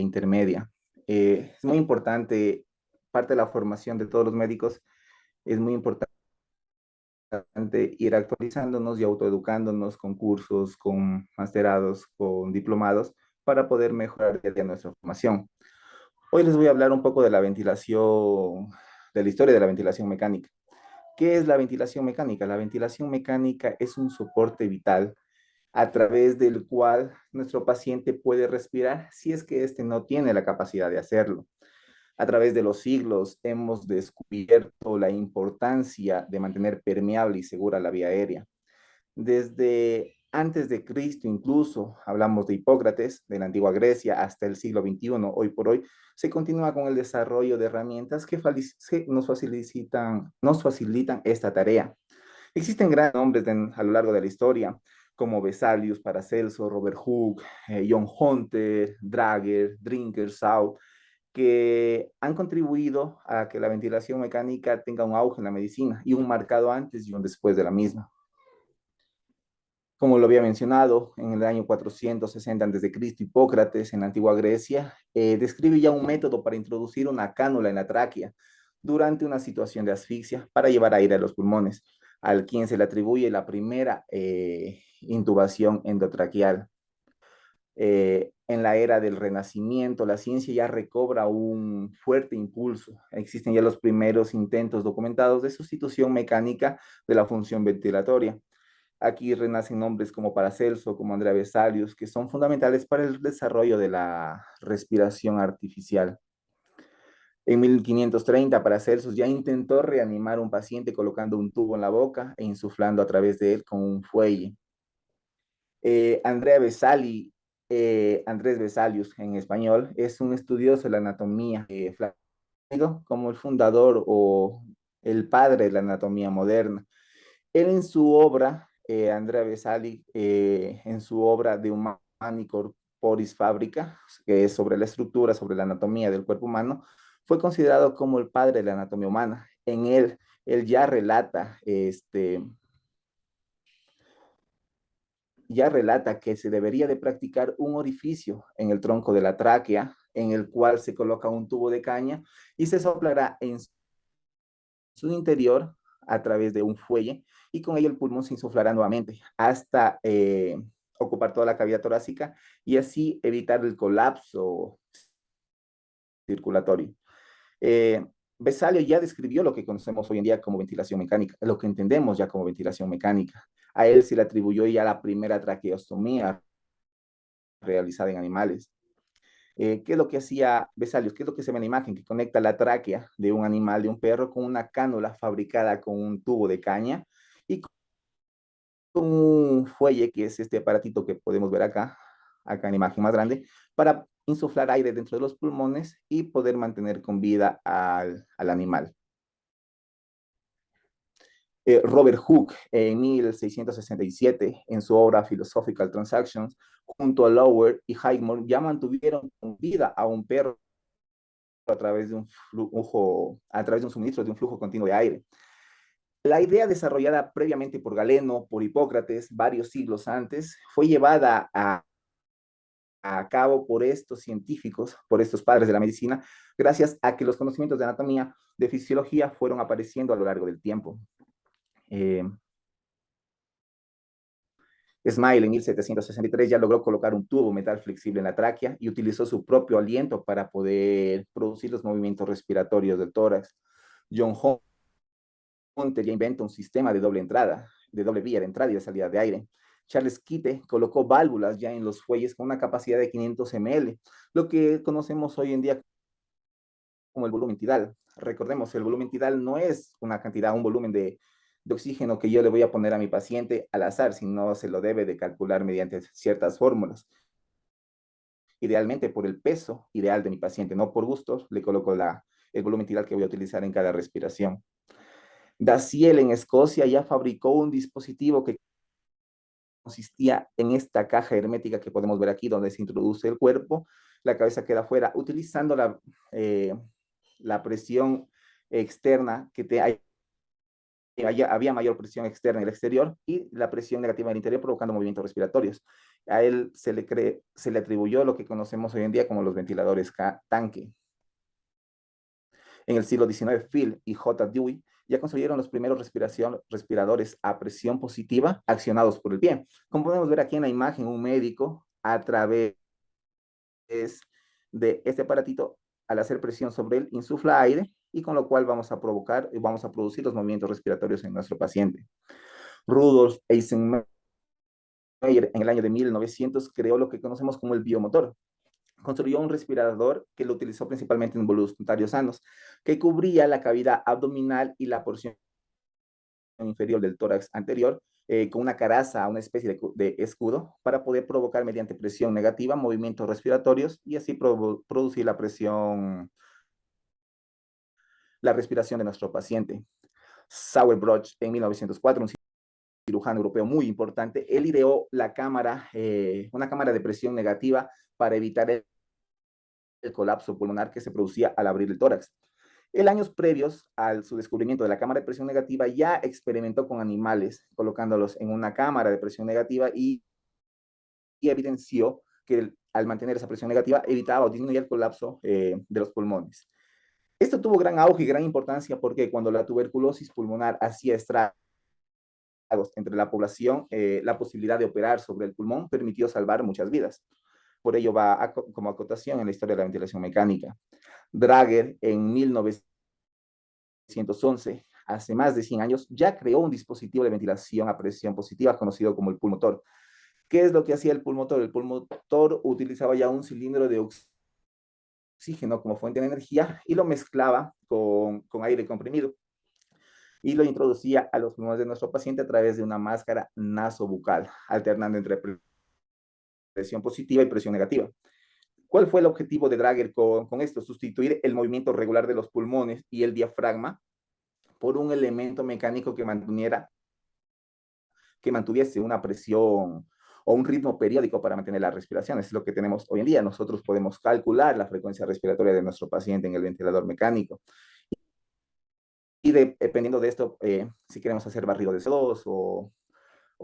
intermedia. Es muy importante, parte de la formación de todos los médicos, es muy importante ir actualizándonos y autoeducándonos con cursos, con masterados, con diplomados, para poder mejorar día a día nuestra formación. Hoy les voy a hablar un poco de la ventilación, de la historia de la ventilación mecánica. ¿Qué es la ventilación mecánica? La ventilación mecánica es un soporte vital a través del cual nuestro paciente puede respirar si es que éste no tiene la capacidad de hacerlo. A través de los siglos hemos descubierto la importancia de mantener permeable y segura la vía aérea. Desde antes de Cristo, incluso hablamos de Hipócrates, de la antigua Grecia, hasta el siglo XXI, hoy por hoy, se continúa con el desarrollo de herramientas que nos facilitan esta tarea. Existen grandes nombres a lo largo de la historia, como Vesalius, Paracelso, Robert Hooke, John Hunter, Drager, Drinker, Shaw, que han contribuido a que la ventilación mecánica tenga un auge en la medicina y un marcado antes y un después de la misma. Como lo había mencionado, en el año 460 a.C., Hipócrates, en la antigua Grecia, describe ya un método para introducir una cánula en la tráquea durante una situación de asfixia para llevar aire a los pulmones, al quien se le atribuye la primera intubación endotraqueal. En la era del Renacimiento, la ciencia ya recobra un fuerte impulso. Existen ya los primeros intentos documentados de sustitución mecánica de la función ventilatoria. Aquí renacen nombres como Paracelso, como Andrea Vesalius, que son fundamentales para el desarrollo de la respiración artificial. En 1530, Paracelsus ya intentó reanimar a un paciente colocando un tubo en la boca e insuflando a través de él con un fuelle. Andrea Vesali, Andrés Vesalius en español, es un estudioso de la anatomía, como el fundador o el padre de la anatomía moderna. Él en su obra, Andrea Vesali, en su obra De Humani Corporis Fabrica, que es sobre la estructura, sobre la anatomía del cuerpo humano, fue considerado como el padre de la anatomía humana. En él ya relata que se debería de practicar un orificio en el tronco de la tráquea, en el cual se coloca un tubo de caña y se soplará en su interior a través de un fuelle y con ello el pulmón se insuflará nuevamente hasta ocupar toda la cavidad torácica y así evitar el colapso circulatorio. Vesalio ya describió lo que conocemos hoy en día como ventilación mecánica, lo que entendemos ya como ventilación mecánica. A él se le atribuyó ya la primera traqueostomía realizada en animales. ¿Qué es lo que hacía Vesalius? ¿Qué es lo que se ve en la imagen? Que conecta la tráquea de un animal, de un perro, con una cánula fabricada con un tubo de caña y con un fuelle, que es este aparatito que podemos ver acá en la imagen más grande, para insuflar aire dentro de los pulmones y poder mantener con vida al animal. Robert Hooke, en 1667, en su obra Philosophical Transactions, junto a Lower y Highmore, ya mantuvieron con vida a un perro a través de a través de un suministro de un flujo continuo de aire. La idea desarrollada previamente por Galeno, por Hipócrates, varios siglos antes, fue llevada a cabo por estos científicos, por estos padres de la medicina, gracias a que los conocimientos de anatomía, de fisiología, fueron apareciendo a lo largo del tiempo. Eh, Smile en 1763 ya logró colocar un tubo metal flexible en la tráquea y utilizó su propio aliento para poder producir los movimientos respiratorios del tórax. John Hunter ya inventa un sistema de doble entrada, de doble vía de entrada y de salida de aire. Charles Kitty colocó válvulas ya en los fuelles con una capacidad de 500 ml, lo que conocemos hoy en día como el volumen tidal. Recordemos, el volumen tidal no es una cantidad, un volumen de oxígeno que yo le voy a poner a mi paciente al azar, sino se lo debe de calcular mediante ciertas fórmulas. Idealmente por el peso ideal de mi paciente, no por gustos, le coloco el volumen tidal que voy a utilizar en cada respiración. Daciel en Escocia ya fabricó un dispositivo que consistía en esta caja hermética que podemos ver aquí, donde se introduce el cuerpo, la cabeza queda afuera, utilizando la presión externa había mayor presión externa en el exterior y la presión negativa en el interior provocando movimientos respiratorios. A él se le atribuyó lo que conocemos hoy en día como los ventiladores tanque. En el siglo XIX, Phil y J. Dewey ya construyeron los primeros respiradores a presión positiva accionados por el pie. Como podemos ver aquí en la imagen, un médico a través de este aparatito, al hacer presión sobre él, insufla aire y con lo cual vamos a provocar y vamos a producir los movimientos respiratorios en nuestro paciente. Rudolf Eisenmenger en el año de 1900 creó lo que conocemos como el biomotor. Construyó un respirador que lo utilizó principalmente en voluntarios sanos, que cubría la cavidad abdominal y la porción inferior del tórax anterior con una caraza, una especie de escudo, para poder provocar mediante presión negativa movimientos respiratorios y así producir la respiración de nuestro paciente. Sauerbruch en 1904, un cirujano europeo muy importante, él ideó una cámara de presión negativa para evitar el colapso pulmonar que se producía al abrir el tórax. En años previos a su descubrimiento de la cámara de presión negativa, ya experimentó con animales, colocándolos en una cámara de presión negativa y evidenció que al mantener esa presión negativa evitaba o disminuía el colapso de los pulmones. Esto tuvo gran auge y gran importancia porque cuando la tuberculosis pulmonar hacía estragos entre la población, la posibilidad de operar sobre el pulmón permitió salvar muchas vidas. Por ello va como acotación en la historia de la ventilación mecánica. Drager en 1911, hace más de 100 años, ya creó un dispositivo de ventilación a presión positiva conocido como el pulmotor. ¿Qué es lo que hacía el pulmotor? El pulmotor utilizaba ya un cilindro de oxígeno como fuente de energía y lo mezclaba con aire comprimido y lo introducía a los pulmones de nuestro paciente a través de una máscara nasobucal, alternando entre presión positiva y presión negativa. ¿Cuál fue el objetivo de Drager con esto? Sustituir el movimiento regular de los pulmones y el diafragma por un elemento mecánico que mantuviese una presión o un ritmo periódico para mantener la respiración. Es lo que tenemos hoy en día. Nosotros podemos calcular la frecuencia respiratoria de nuestro paciente en el ventilador mecánico. Y dependiendo de esto, si queremos hacer barrido de CO2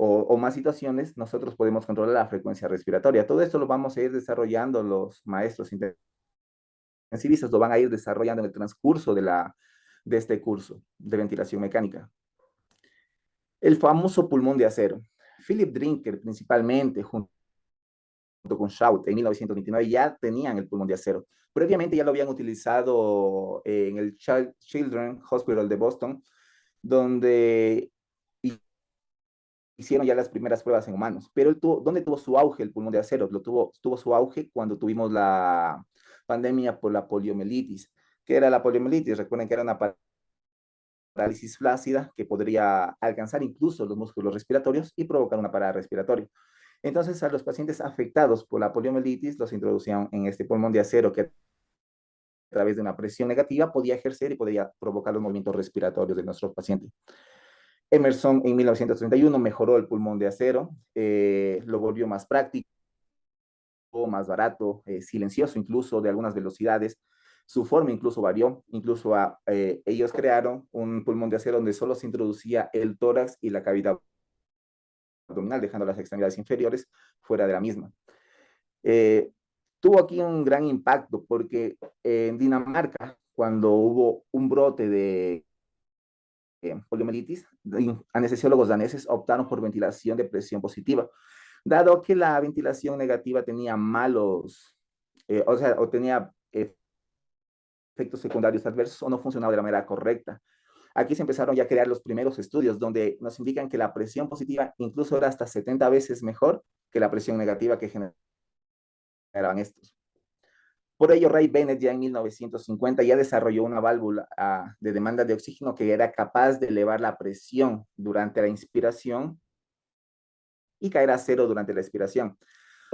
o más situaciones, nosotros podemos controlar la frecuencia respiratoria. Todo esto lo vamos a ir desarrollando los maestros intensivistas, lo van a ir desarrollando en el transcurso de este curso de ventilación mecánica. El famoso pulmón de acero. Philip Drinker principalmente, junto con Shout en 1929, ya tenían el pulmón de acero. Previamente ya lo habían utilizado en el Children's Hospital de Boston, donde hicieron ya las primeras pruebas en humanos. Pero ¿dónde tuvo su auge el pulmón de acero? Tuvo su auge cuando tuvimos la pandemia por la poliomielitis. ¿Qué era la poliomielitis? Recuerden que era una parálisis flácida que podría alcanzar incluso los músculos respiratorios y provocar una parada respiratoria. Entonces, a los pacientes afectados por la poliomielitis los introducían en este pulmón de acero que a través de una presión negativa podía ejercer y podía provocar los movimientos respiratorios de nuestro paciente. Emerson en 1931 mejoró el pulmón de acero, lo volvió más práctico, más barato, silencioso incluso de algunas velocidades. Su forma incluso varió, incluso ellos crearon un pulmón de acero donde solo se introducía el tórax y la cavidad abdominal, dejando las extremidades inferiores fuera de la misma. Eh, Tuvo aquí un gran impacto porque en Dinamarca, cuando hubo un brote de poliomielitis, anestesiólogos daneses optaron por ventilación de presión positiva, dado que la ventilación negativa tenía o tenía efectos secundarios adversos o no funcionaba de la manera correcta. Aquí se empezaron ya a crear los primeros estudios donde nos indican que la presión positiva incluso era hasta 70 veces mejor que la presión negativa que generaban estos. Por ello, Ray Bennett ya en 1950 ya desarrolló una válvula de demanda de oxígeno que era capaz de elevar la presión durante la inspiración y caer a cero durante la expiración.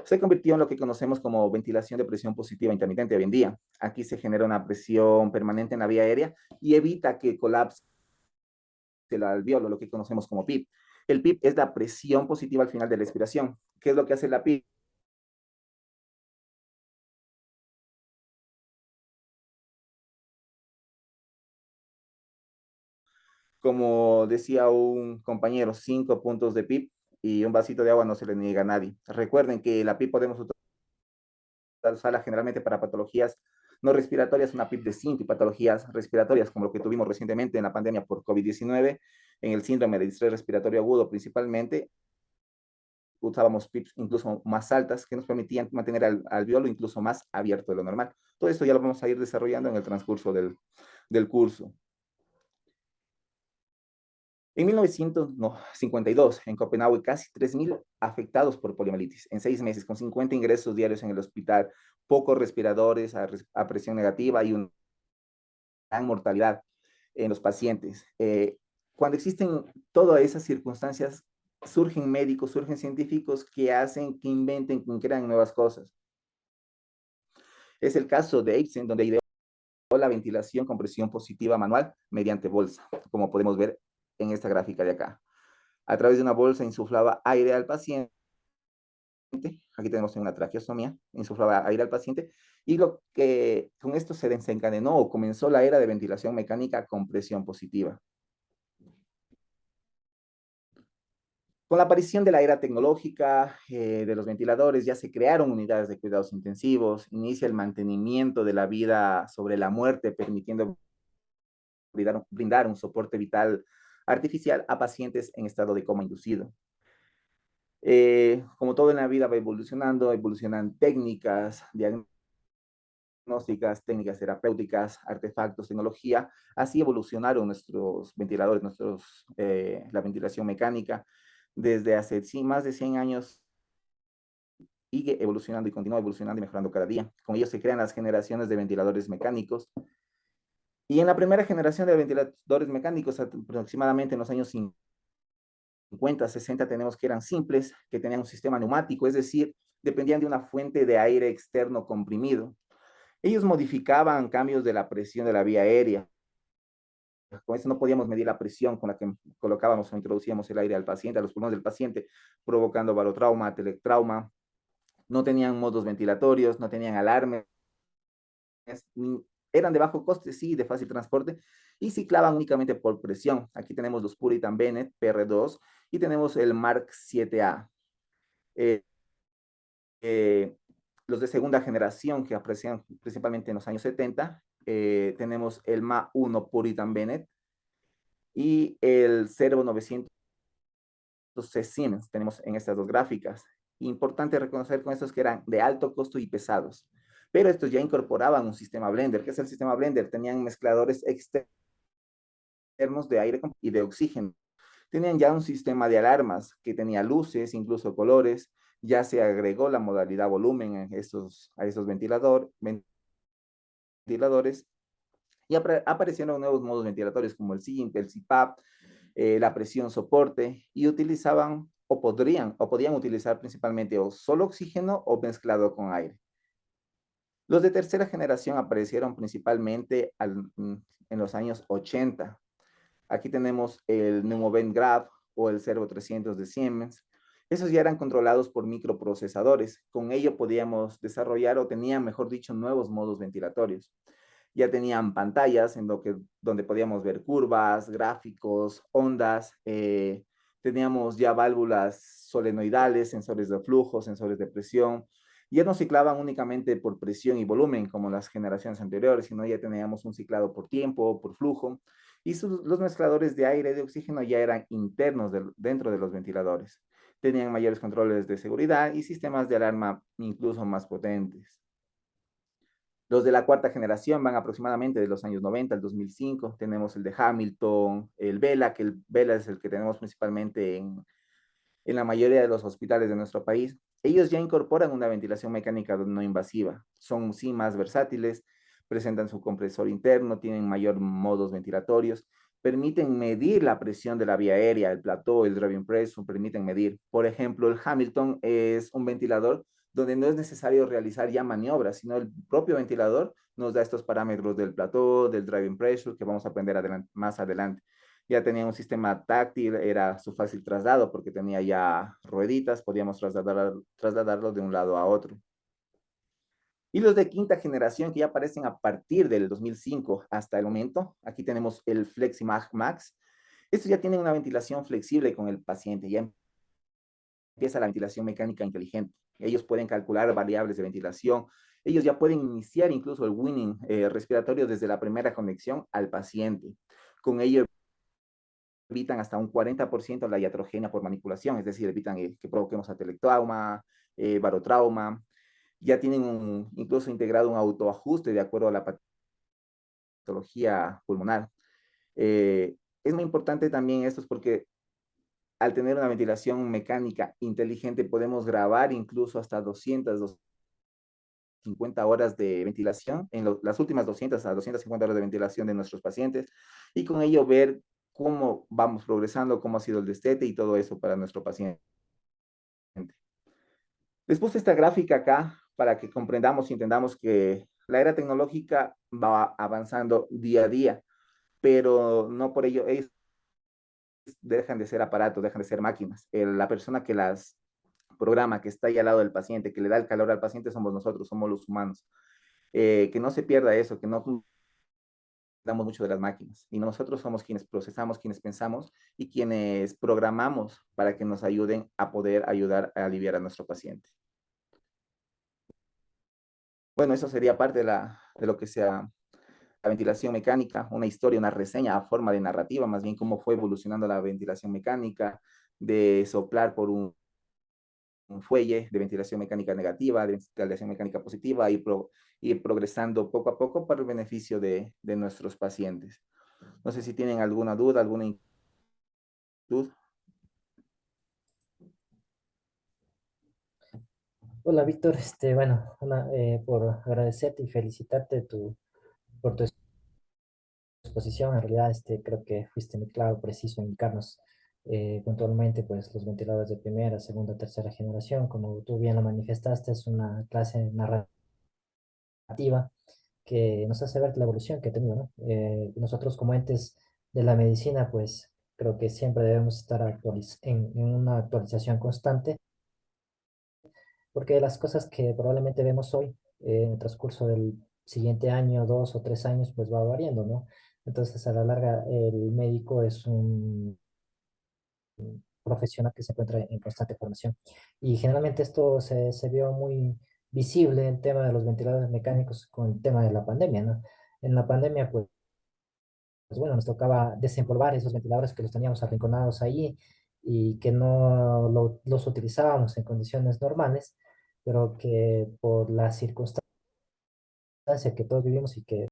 Se convirtió en lo que conocemos como ventilación de presión positiva intermitente hoy en día. Aquí se genera una presión permanente en la vía aérea y evita que colapse el alveolo, lo que conocemos como PIP. El PIP es la presión positiva al final de la expiración. ¿Qué es lo que hace la PIP? Como decía un compañero, 5 puntos de PIP y un vasito de agua no se le niega a nadie. Recuerden que la PIP podemos usarla generalmente para patologías no respiratorias, una PIP de 5 y patologías respiratorias, como lo que tuvimos recientemente en la pandemia por COVID-19, en el síndrome de distrés respiratorio agudo principalmente, usábamos PIPs incluso más altas que nos permitían mantener al alveolo incluso más abierto de lo normal. Todo esto ya lo vamos a ir desarrollando en el transcurso del curso. En 1952, en Copenhague, casi 3.000 afectados por poliomielitis en 6 meses, con 50 ingresos diarios en el hospital, pocos respiradores a presión negativa y una gran mortalidad en los pacientes. Cuando existen todas esas circunstancias, surgen médicos, surgen científicos que hacen, que inventen, que crean nuevas cosas. Es el caso de Ibsen, donde ideó la ventilación con presión positiva manual mediante bolsa, como podemos ver en esta gráfica de acá. A través de una bolsa insuflaba aire al paciente, aquí tenemos una traqueostomía, insuflaba aire al paciente, y lo que con esto se desencadenó o comenzó la era de ventilación mecánica con presión positiva. Con la aparición de la era tecnológica, de los ventiladores, ya se crearon unidades de cuidados intensivos, inicia el mantenimiento de la vida sobre la muerte, permitiendo brindar un soporte vital artificial a pacientes en estado de coma inducido. Como todo en la vida va evolucionando, evolucionan técnicas, diagnósticas, técnicas terapéuticas, artefactos, tecnología. Así evolucionaron nuestros ventiladores, la ventilación mecánica desde hace más de 100 años. Sigue evolucionando y continúa evolucionando y mejorando cada día. Con ellos se crean las generaciones de ventiladores mecánicos. Y en la primera generación de ventiladores mecánicos, aproximadamente en los años 50, 60, tenemos que eran simples, que tenían un sistema neumático, es decir, dependían de una fuente de aire externo comprimido. Ellos modificaban cambios de la presión de la vía aérea. Con eso no podíamos medir la presión con la que colocábamos o introducíamos el aire al paciente, a los pulmones del paciente, provocando barotrauma, teletrauma. No tenían modos ventilatorios, no tenían alarmes, eran de bajo coste, sí, de fácil transporte, y ciclaban únicamente por presión. Aquí tenemos los Puritan Bennett PR2 y tenemos el Mark 7A. Eh, eh, los de segunda generación que aparecían principalmente en los años 70, tenemos el MA1 Puritan Bennett y el 0900C Siemens, tenemos en estas dos gráficas. Importante reconocer con estos que eran de alto costo y pesados, pero estos ya incorporaban un sistema blender. ¿Qué es el sistema blender? Tenían mezcladores externos de aire y de oxígeno. Tenían ya un sistema de alarmas que tenía luces, incluso colores. Ya se agregó la modalidad volumen a estos ventiladores y aparecieron nuevos modos ventilatorios como el SIMP, el CPAP, la presión soporte, y utilizaban o podían utilizar principalmente o solo oxígeno o mezclado con aire. Los de tercera generación aparecieron principalmente en los años 80. Aquí tenemos el Pneumovent Graph o el Servo 300 de Siemens. Esos ya eran controlados por microprocesadores. Con ello podíamos desarrollar o tenían, mejor dicho, nuevos modos ventilatorios. Ya tenían pantallas donde podíamos ver curvas, gráficos, ondas. Teníamos ya válvulas solenoidales, sensores de flujo, sensores de presión. Ya no ciclaban únicamente por presión y volumen como las generaciones anteriores, sino ya teníamos un ciclado por tiempo, por flujo. Y los mezcladores de aire y de oxígeno ya eran internos dentro de los ventiladores. Tenían mayores controles de seguridad y sistemas de alarma incluso más potentes. Los de la cuarta generación van aproximadamente de los años 90 al 2005. Tenemos el de Hamilton, el Vela, que el Vela es el que tenemos principalmente en la mayoría de los hospitales de nuestro país. Ellos ya incorporan una ventilación mecánica no invasiva. Son sí más versátiles, presentan su compresor interno, tienen mayor modos ventilatorios, permiten medir la presión de la vía aérea, el plató, el driving pressure, permiten medir. Por ejemplo, el Hamilton es un ventilador donde no es necesario realizar ya maniobras, sino el propio ventilador nos da estos parámetros del plató, del driving pressure, que vamos a aprender más adelante. Ya tenía un sistema táctil, era su fácil traslado porque tenía ya rueditas, podíamos trasladarlo de un lado a otro. Y los de quinta generación que ya aparecen a partir del 2005 hasta el momento, aquí tenemos el FlexiMag Max. Estos ya tienen una ventilación flexible con el paciente, ya empieza la ventilación mecánica inteligente. Ellos pueden calcular variables de ventilación, ellos ya pueden iniciar incluso el weaning respiratorio desde la primera conexión al paciente. Con ello evitan hasta un 40% la iatrogenia por manipulación, es decir, evitan que provoquemos atelectrauma, barotrauma. Ya tienen incluso integrado un autoajuste de acuerdo a la patología pulmonar. Es muy importante también esto porque al tener una ventilación mecánica inteligente podemos grabar incluso hasta 250 horas de ventilación, las últimas 200 a 250 horas de ventilación de nuestros pacientes, y con ello ver cómo vamos progresando, cómo ha sido el destete y todo eso para nuestro paciente. Les puse esta gráfica acá para que comprendamos y entendamos que la era tecnológica va avanzando día a día, pero no por ello ellos dejan de ser aparatos, dejan de ser máquinas. La persona que las programa, que está ahí al lado del paciente, que le da el calor al paciente, somos nosotros, somos los humanos. Que no se pierda eso, que no damos mucho de las máquinas. Y nosotros somos quienes procesamos, quienes pensamos y quienes programamos para que nos ayuden a poder ayudar a aliviar a nuestro paciente. Bueno, eso sería parte de lo que sea la ventilación mecánica, una historia, una reseña a forma de narrativa, más bien cómo fue evolucionando la ventilación mecánica, de soplar por un fuelle, de ventilación mecánica negativa, de ventilación mecánica positiva, ir progresando poco a poco para el beneficio de nuestros pacientes. No sé si tienen alguna duda, alguna inquietud. Hola Víctor, bueno, por agradecerte y felicitarte por tu exposición. En realidad, creo que fuiste muy claro, preciso en indicarnos puntualmente pues, los ventiladores de primera, segunda, tercera generación. Como tú bien lo manifestaste, es una clase narrativa que nos hace ver la evolución que ha tenido, ¿no? Nosotros como entes de la medicina, pues creo que siempre debemos estar en una actualización constante porque las cosas que probablemente vemos hoy, en el transcurso del siguiente año, 2 o 3 años, pues va variando, ¿no? Entonces, a la larga, el médico es un profesional que se encuentra en constante formación. Y generalmente esto se vio muy visible en el tema de los ventiladores mecánicos con el tema de la pandemia, ¿no? En la pandemia, pues bueno, nos tocaba desempolvar esos ventiladores que los teníamos arrinconados ahí y que no los utilizábamos en condiciones normales, pero que por la circunstancia que todos vivimos y que